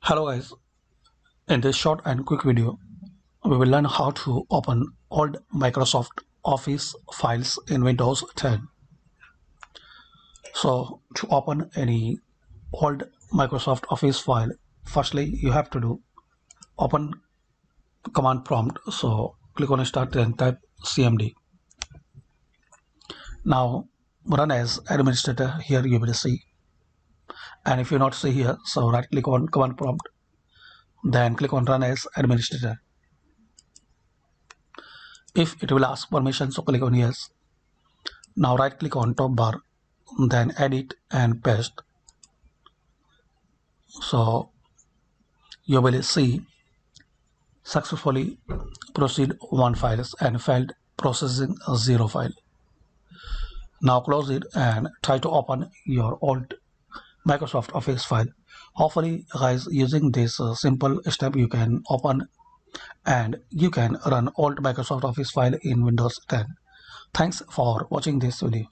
Hello guys, in this short and quick video, we will learn how to open old Microsoft Office files in Windows 10. So to open any old Microsoft Office file, firstly you have to do open command prompt. So click on start and type CMD. Now run as administrator. Here you will see, and if you not see here, so right click on command prompt, then click on run as administrator. If it will ask permission, so click on yes. Now right click on top bar, then edit and paste. So you will see successfully proceed 1 files and failed processing 0 file. Now close it and try to open your old Microsoft Office file. Hopefully guys, using this simple step you can open and you can run old Microsoft Office file in Windows 10. Thanks for watching this video.